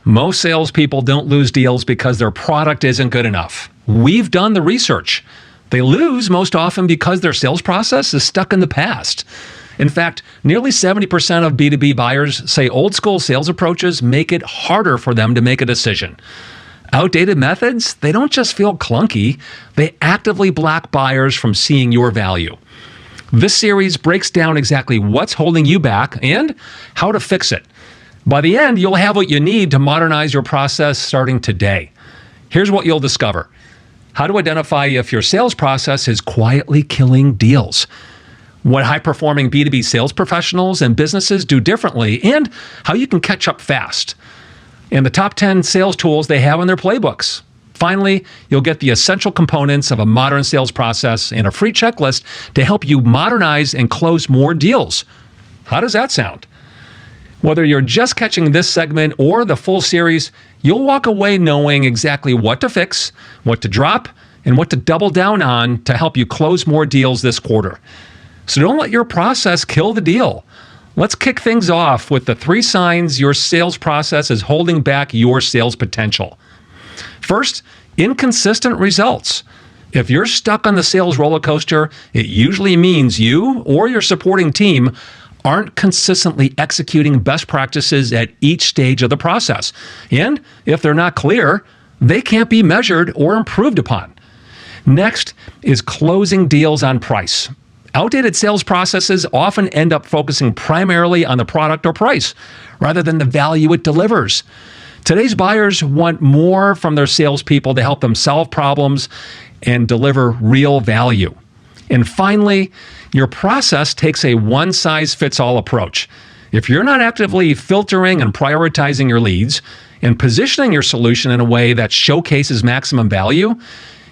Most salespeople don't lose deals because their product isn't good enough. We've done the research. They lose most often because their sales process is stuck in the past. In fact, nearly 70% of B2B buyers say old school sales approaches make it harder for them to make a decision. Outdated methods, they don't just feel clunky, they actively block buyers from seeing your value. This series breaks down exactly what's holding you back and how to fix it. By the end, you'll have what you need to modernize your process starting today. Here's what you'll discover: how to identify if your sales process is quietly killing deals, what high-performing B2B sales professionals and businesses do differently, and how you can catch up fast, and the top 10 sales tools they have in their playbooks. Finally, you'll get the essential components of a modern sales process and a free checklist to help you modernize and close more deals. How does that sound? Whether you're just catching this segment or the full series, you'll walk away knowing exactly what to fix, what to drop, and what to double down on to help you close more deals this quarter. So don't let your process kill the deal. Let's kick things off with the 3 signs your sales process is holding back your sales potential. First, inconsistent results. If you're stuck on the sales roller coaster, it usually means you or your supporting team aren't consistently executing best practices at each stage of the process. And if they're not clear, they can't be measured or improved upon. Next is closing deals on price. Outdated sales processes often end up focusing primarily on the product or price rather than the value it delivers. Today's buyers want more from their salespeople to help them solve problems and deliver real value. And finally, your process takes a one-size-fits-all approach. If you're not actively filtering and prioritizing your leads and positioning your solution in a way that showcases maximum value,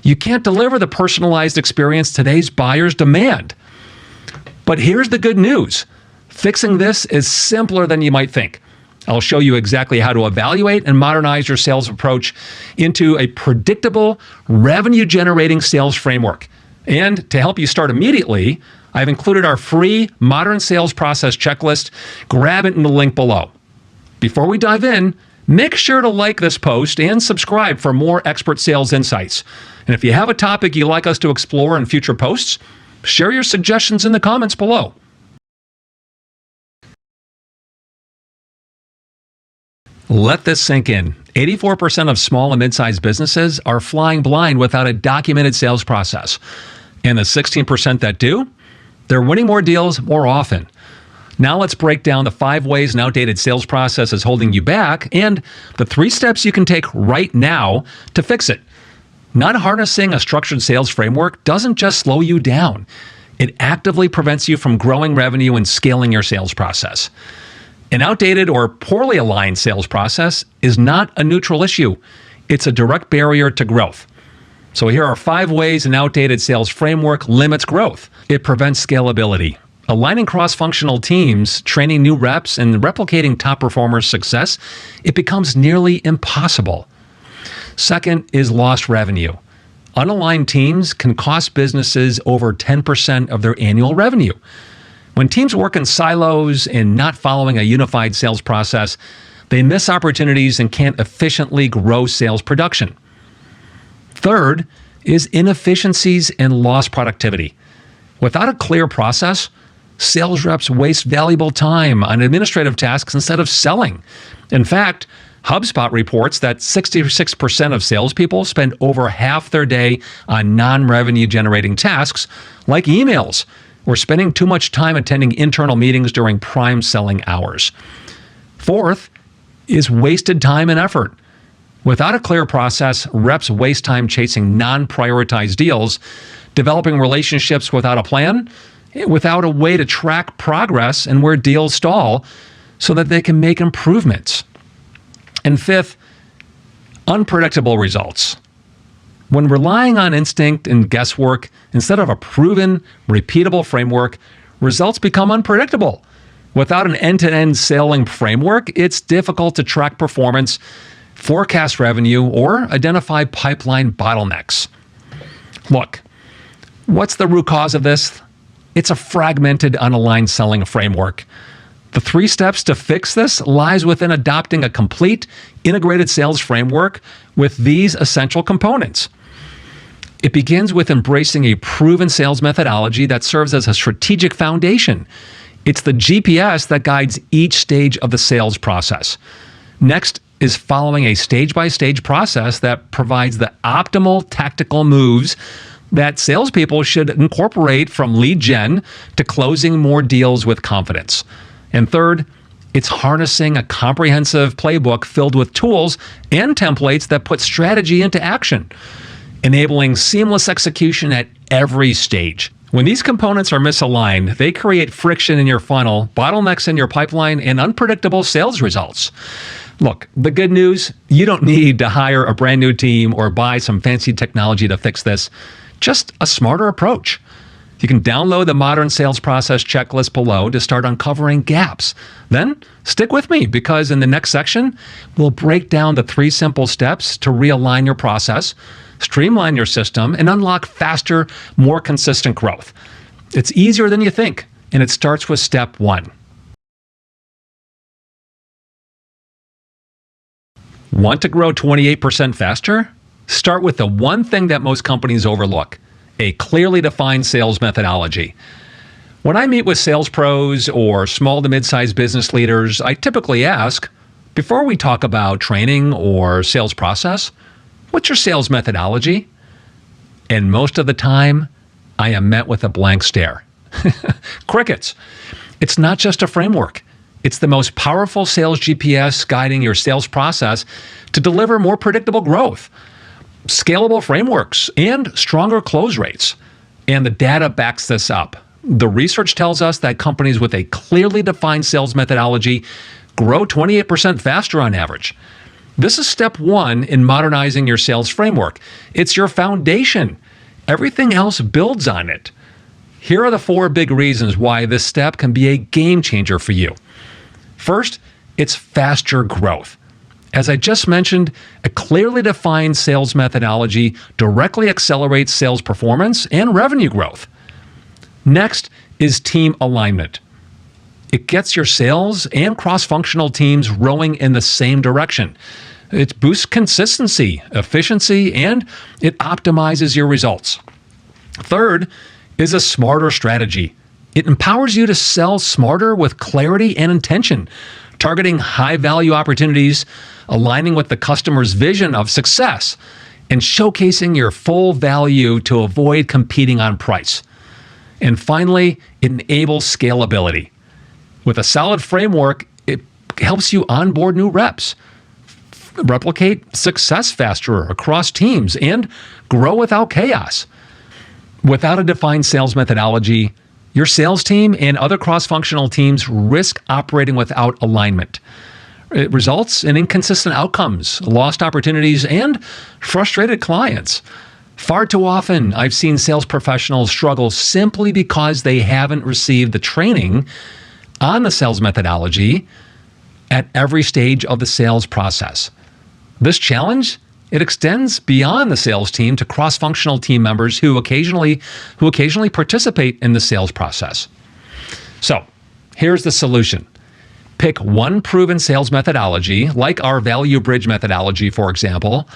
you can't deliver the personalized experience today's buyers demand. But here's the good news. Fixing this is simpler than you might think. I'll show you exactly how to evaluate and modernize your sales approach into a predictable, revenue-generating sales framework. And to help you start immediately, I've included our free modern sales process checklist. Grab it in the link below. Before we dive in, make sure to like this post and subscribe for more expert sales insights. And if you have a topic you'd like us to explore in future posts, share your suggestions in the comments below. Let this sink in. 84% of small and mid-sized businesses are flying blind without a documented sales process. And the 16% that do, they're winning more deals more often. Now let's break down the 5 ways an outdated sales process is holding you back and the 3 steps you can take right now to fix it. Not harnessing a structured sales framework doesn't just slow you down. It actively prevents you from growing revenue and scaling your sales process. An outdated or poorly aligned sales process is not a neutral issue. It's a direct barrier to growth. So here are 5 ways an outdated sales framework limits growth. It prevents scalability. Aligning cross-functional teams, training new reps, and replicating top performers' success, it becomes nearly impossible. Second is lost revenue. Unaligned teams can cost businesses over 10% of their annual revenue. When teams work in silos and not following a unified sales process, they miss opportunities and can't efficiently grow sales production. Third is inefficiencies and lost productivity. Without a clear process, sales reps waste valuable time on administrative tasks instead of selling. In fact, HubSpot reports that 66% of salespeople spend over half their day on non-revenue generating tasks like emails, or spending too much time attending internal meetings during prime selling hours. Fourth is wasted time and effort. Without a clear process, reps waste time chasing non-prioritized deals, developing relationships without a plan, without a way to track progress and where deals stall so that they can make improvements. And fifth, unpredictable results. When relying on instinct and guesswork instead of a proven, repeatable framework, results become unpredictable. Without an end-to-end selling framework, it's difficult to track performance, forecast revenue, or identify pipeline bottlenecks. Look, what's the root cause of this? It's a fragmented, unaligned selling framework. The 3 steps to fix this lies within adopting a complete integrated sales framework with these essential components. It begins with embracing a proven sales methodology that serves as a strategic foundation. It's the GPS that guides each stage of the sales process. Next is following a stage-by-stage process that provides the optimal tactical moves that salespeople should incorporate from lead gen to closing more deals with confidence. And third, it's harnessing a comprehensive playbook filled with tools and templates that put strategy into action, enabling seamless execution at every stage. When these components are misaligned, they create friction in your funnel, bottlenecks in your pipeline, and unpredictable sales results. Look, the good news, you don't need to hire a brand new team or buy some fancy technology to fix this. Just a smarter approach. You can download the Modern Sales Process checklist below to start uncovering gaps. Then stick with me, because in the next section, we'll break down the 3 simple steps to realign your process, streamline your system, and unlock faster, more consistent growth. It's easier than you think, and it starts with step 1. Want to grow 28% faster? Start with the one thing that most companies overlook: a clearly defined sales methodology. When I meet with sales pros or small to mid-sized business leaders, I typically ask, before we talk about training or sales process, what's your sales methodology? And most of the time, I am met with a blank stare. Crickets. It's not just a framework. It's the most powerful sales GPS guiding your sales process to deliver more predictable growth, scalable frameworks, and stronger close rates. And the data backs this up. The research tells us that companies with a clearly defined sales methodology grow 28% faster on average. This is step 1 in modernizing your sales framework. It's your foundation. Everything else builds on it. Here are the 4 big reasons why this step can be a game changer for you. First, it's faster growth. As I just mentioned, a clearly defined sales methodology directly accelerates sales performance and revenue growth. Next is team alignment. It gets your sales and cross-functional teams rowing in the same direction. It boosts consistency, efficiency, and it optimizes your results. Third is a smarter strategy. It empowers you to sell smarter with clarity and intention, targeting high-value opportunities, aligning with the customer's vision of success, and showcasing your full value to avoid competing on price. And finally, it enables scalability. With a solid framework, it helps you onboard new reps, replicate success faster across teams, and grow without chaos. Without a defined sales methodology, your sales team and other cross-functional teams risk operating without alignment. It results in inconsistent outcomes, lost opportunities, and frustrated clients. Far too often, I've seen sales professionals struggle simply because they haven't received the training on the sales methodology at every stage of the sales process. This challenge, it extends beyond the sales team to cross-functional team members who occasionally participate in the sales process. So, here's the solution. Pick one proven sales methodology, like our Value Bridge methodology, for example,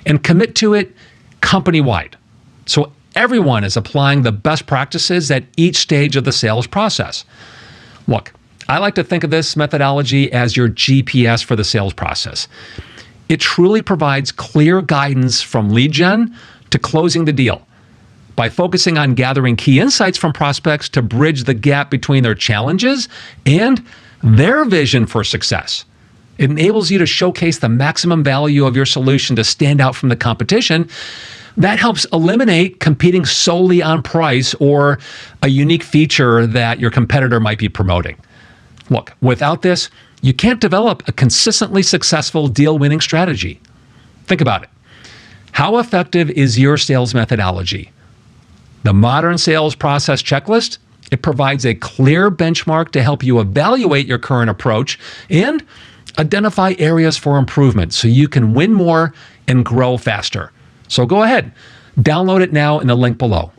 and commit to it company-wide. So everyone is applying the best practices at each stage of the sales process. Look, I like to think of this methodology as your GPS for the sales process. It truly provides clear guidance from lead gen to closing the deal. By focusing on gathering key insights from prospects to bridge the gap between their challenges and their vision for success. It enables you to showcase the maximum value of your solution to stand out from the competition. That helps eliminate competing solely on price or a unique feature that your competitor might be promoting. Look, without this, you can't develop a consistently successful deal-winning strategy. Think about it. How effective is your sales methodology? The Modern Sales Process checklist, it provides a clear benchmark to help you evaluate your current approach and identify areas for improvement so you can win more and grow faster. So go ahead, download it now in the link below.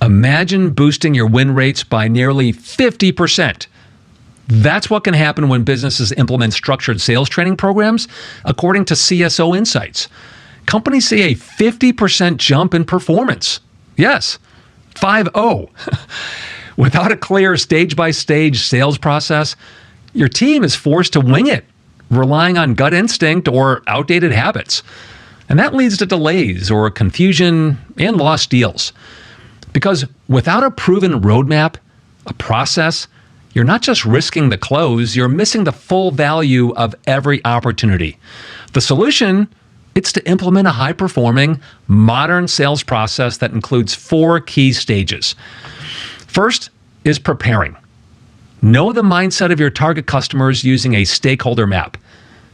Imagine boosting your win rates by nearly 50%. That's what can happen when businesses implement structured sales training programs, according to CSO Insights. Companies see a 50% jump in performance. Yes, 5-0. Without a clear stage-by-stage sales process, your team is forced to wing it, relying on gut instinct or outdated habits. And that leads to delays or confusion and lost deals. Because without a proven roadmap, a process, you're not just risking the close, you're missing the full value of every opportunity. The solution, it's to implement a high-performing, modern sales process that includes 4 key stages. First is preparing. Know the mindset of your target customers using a stakeholder map.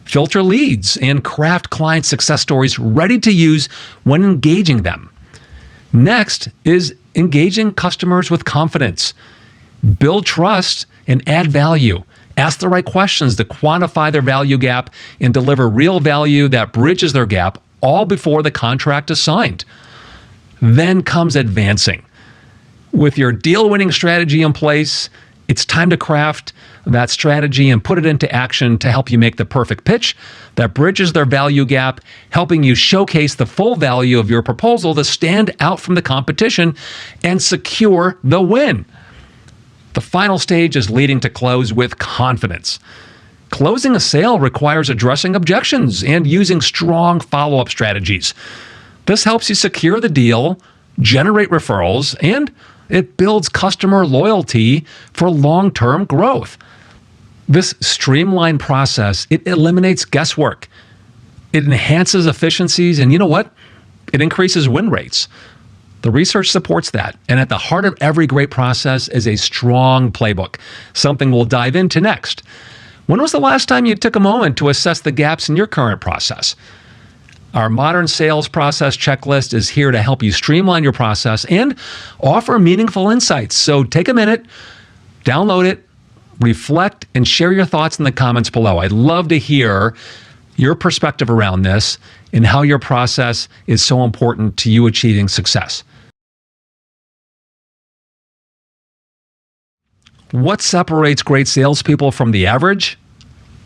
Filter leads and craft client success stories ready to use when engaging them. Next is engaging customers with confidence. Build trust and add value. Ask the right questions to quantify their value gap and deliver real value that bridges their gap, all before the contract is signed. Then comes advancing. With your deal-winning strategy in place, it's time to craft that strategy and put it into action to help you make the perfect pitch that bridges their value gap, helping you showcase the full value of your proposal to stand out from the competition and secure the win. The final stage is leading to close with confidence. Closing a sale requires addressing objections and using strong follow-up strategies. This helps you secure the deal, generate referrals, and it builds customer loyalty for long-term growth. This streamlined process, it eliminates guesswork. It enhances efficiencies, and you know what? It increases win rates. The research supports that, and at the heart of every great process is a strong playbook, something we'll dive into next. When was the last time you took a moment to assess the gaps in your current process? Our modern sales process checklist is here to help you streamline your process and offer meaningful insights. So take a minute, download it, reflect, and share your thoughts in the comments below. I'd love to hear your perspective around this and how your process is so important to you achieving success. What separates great salespeople from the average?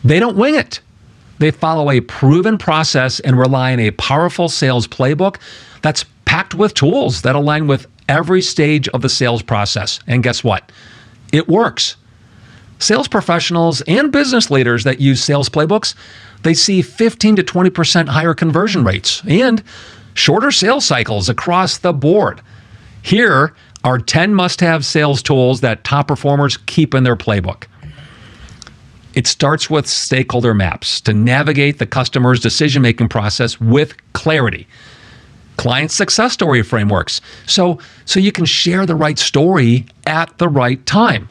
They don't wing it. They follow a proven process and rely on a powerful sales playbook that's packed with tools that align with every stage of the sales process. And guess what? It works. Sales professionals and business leaders that use sales playbooks, they see 15 to 20% higher conversion rates and shorter sales cycles across the board. Here are 10 must-have sales tools that top performers keep in their playbook. It starts with stakeholder maps to navigate the customer's decision-making process with clarity. Client success story frameworks, so you can share the right story at the right time.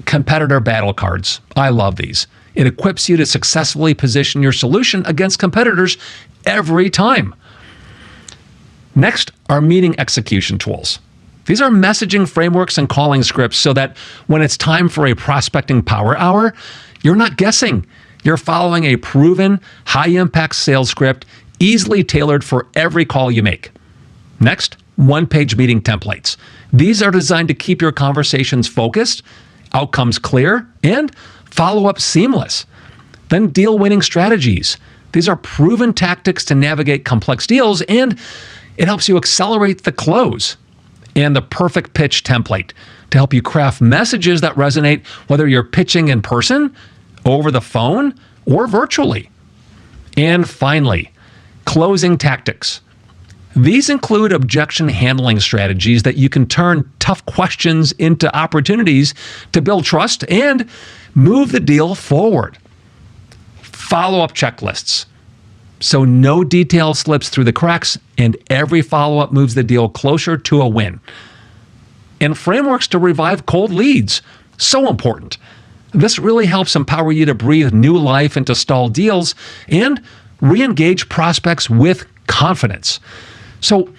Competitor battle cards. I love these. It equips you to successfully position your solution against competitors every time. Next are meeting execution tools. These are messaging frameworks and calling scripts so that when it's time for a prospecting power hour, you're not guessing. You're following a proven, high-impact sales script, easily tailored for every call you make. Next, one-page meeting templates. These are designed to keep your conversations focused, outcomes clear, and follow-up seamless. Then deal-winning strategies. These are proven tactics to navigate complex deals, and it helps you accelerate the close. And the perfect pitch template to help you craft messages that resonate whether you're pitching in person, over the phone, or virtually. And finally, closing tactics. These include objection handling strategies that you can turn tough questions into opportunities to build trust and move the deal forward. Follow-up checklists. So no detail slips through the cracks and every follow-up moves the deal closer to a win. And frameworks to revive cold leads. So important. This really helps empower you to breathe new life into stalled deals and re-engage prospects with confidence. So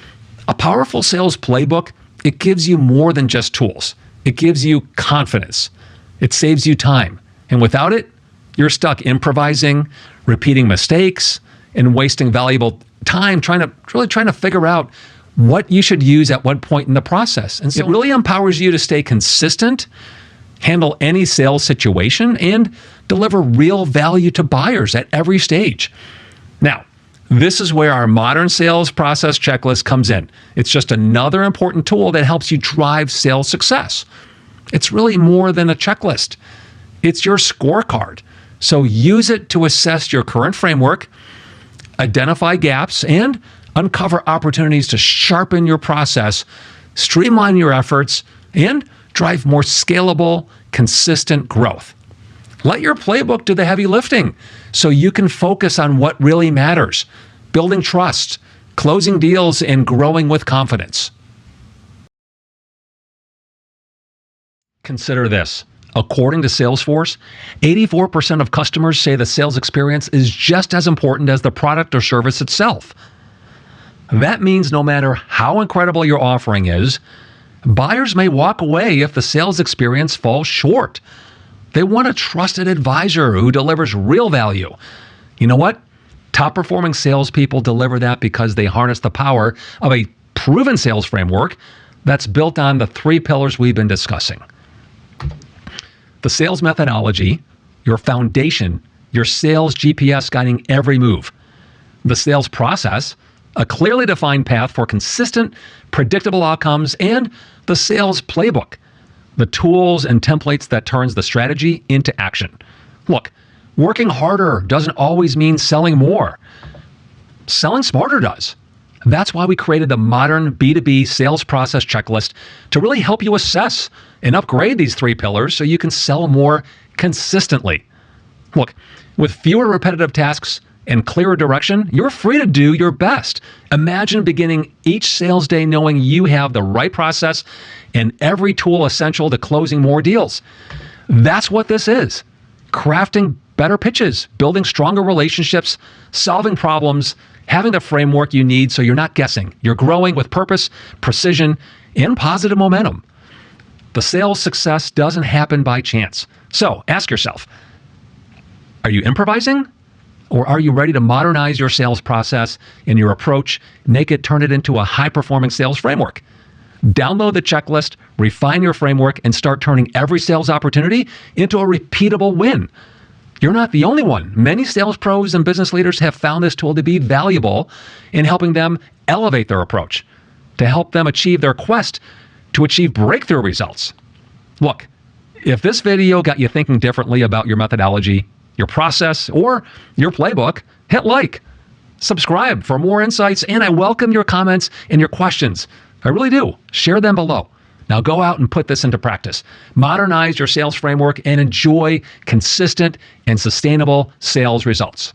a powerful sales playbook, it gives you more than just tools. It gives you confidence. It saves you time. And without it, you're stuck improvising, repeating mistakes, and wasting valuable time trying to figure out what you should use at what point in the process. And so it really empowers you to stay consistent, handle any sales situation, and deliver real value to buyers at every stage. Now, this is where our modern sales process checklist comes in. It's just another important tool that helps you drive sales success. It's really more than a checklist. It's your scorecard. So use it to assess your current framework, identify gaps, and uncover opportunities to sharpen your process, streamline your efforts, and drive more scalable, consistent growth. Let your playbook do the heavy lifting so you can focus on what really matters: building trust, closing deals, and growing with confidence. Consider this. According to Salesforce, 84% of customers say the sales experience is just as important as the product or service itself. That means no matter how incredible your offering is, buyers may walk away if the sales experience falls short. They want a trusted advisor who delivers real value. You know what? Top performing salespeople deliver that because they harness the power of a proven sales framework that's built on the 3 pillars we've been discussing. The sales methodology, your foundation, your sales GPS guiding every move. The sales process, a clearly defined path for consistent, predictable outcomes, and the sales playbook, the tools and templates that turns the strategy into action. Look, working harder doesn't always mean selling more. Selling smarter does. That's why we created the modern B2B sales process checklist to really help you assess and upgrade these 3 pillars so you can sell more consistently. Look, with fewer repetitive tasks and clearer direction, you're free to do your best. Imagine beginning each sales day knowing you have the right process and every tool essential to closing more deals. That's what this is. Crafting better pitches, building stronger relationships, solving problems, having the framework you need so you're not guessing. You're growing with purpose, precision, and positive momentum. The sales success doesn't happen by chance. So ask yourself, are you improvising? Or are you ready to modernize your sales process and your approach, turn it into a high-performing sales framework? Download the checklist, refine your framework, and start turning every sales opportunity into a repeatable win. You're not the only one. Many sales pros and business leaders have found this tool to be valuable in helping them elevate their approach, to help them achieve their quest to achieve breakthrough results. Look, if this video got you thinking differently about your methodology, your process, or your playbook, hit like, subscribe for more insights, and I welcome your comments and your questions. I really do. Share them below. Now go out and put this into practice. Modernize your sales framework and enjoy consistent and sustainable sales results.